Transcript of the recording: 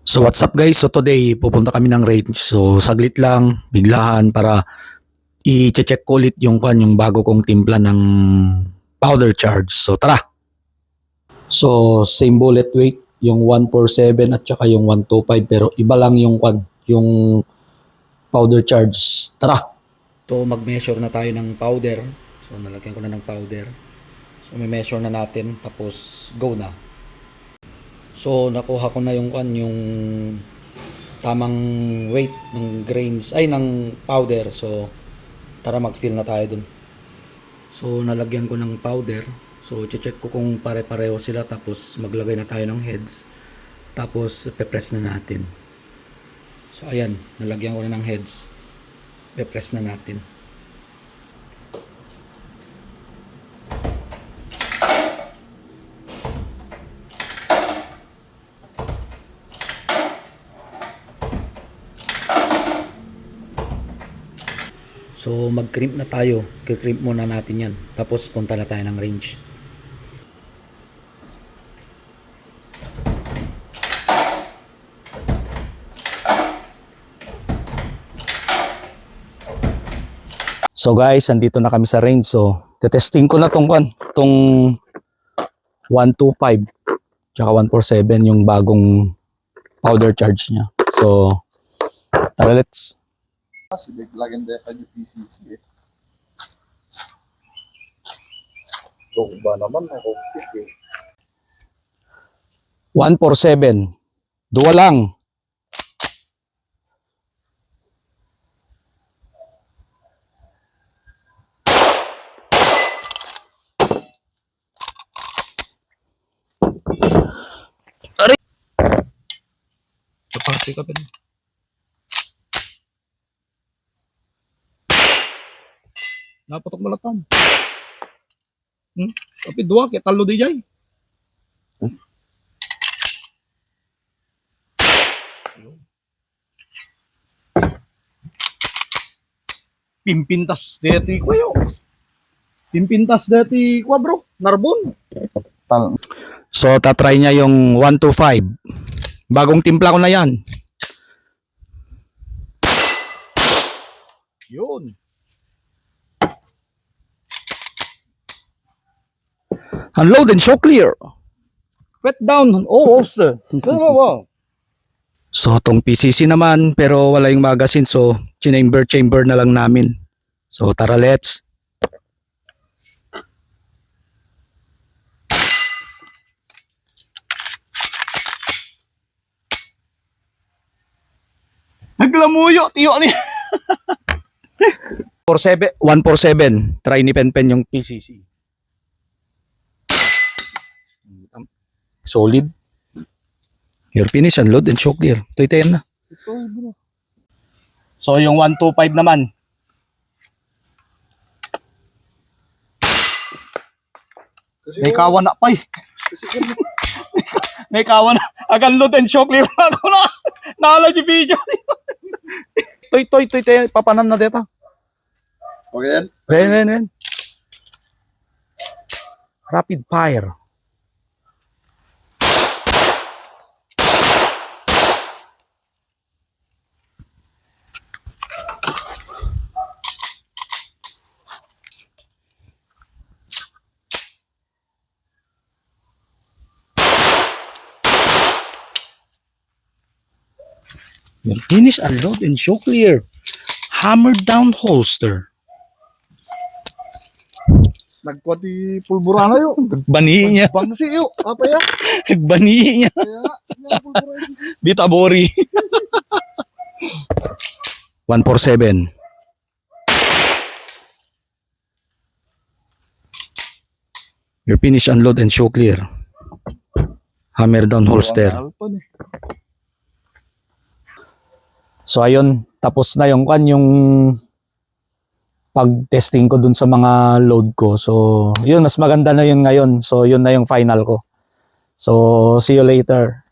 So what's up guys? So today pupunta kami ng range. So saglit lang, biglahan para i-check ko ulit yung bago kong timpla ng powder charge. So tara. So same bullet weight, yung 147 at saka yung 125 pero iba lang yung powder charge. Tara. So mag-measure na tayo ng powder. So nalagyan ko na ng powder. So may measure na natin tapos go na. So nakuha ko na yung tamang weight ng grains ng powder. So tara mag-fill na tayo dun. So nalagyan ko ng powder. So check ko kung pare-pareho sila tapos maglagay na tayo ng heads. Tapos pe-press na natin. So ayan, nalagyan ko na ng heads. Pe-press na natin. So mag-crimp na tayo. Kikrimp muna natin yan. Tapos punta na tayo ng range. So guys, andito na kami sa range. So testing ko na tong 125 tsaka 147 yung bagong powder charge niya. So tara, let's. Kasi biglagan din yung PCC eh. So, ba naman ako eh. 147. Dua lang. Aray! Kapasi ka pa rin. Napatok balatan. Tapi dua kita talo di jay. Pimpintas deti ko yo. Pimpintas deti ko bro. Narbon. So tatry niya yung 125. Bagong timpla ko na yan. Yun. Unload and show clear. Wet down all holster. So tong PCC naman pero wala yung magazine so chamber na lang namin. So tara, let's. Naglamuyo tiyo ni. 147 try ni Penpen yung PCC. Solid. Here finish, unload and show clear. Ito na. So yung 125 naman. May kawan na pa eh. May kawan na. Agan load and show clear na ako na. Naalala yung video. Toy. Papanan na dito. Okay yan? Ren. Rapid fire. Finish, unload and show clear. Hammer down holster. Nagkwati pulbura na yun. Bani niya. Bangsi yun. Apa ya? Bani niya. Kaya, pulbura yun. Bita bori. 147. Your finish, unload and show clear. Hammer down holster. So ayun, tapos na yung pag-testing ko dun sa mga load ko. So yun, mas maganda na yun ngayon. So yun na yung final ko. So see you later.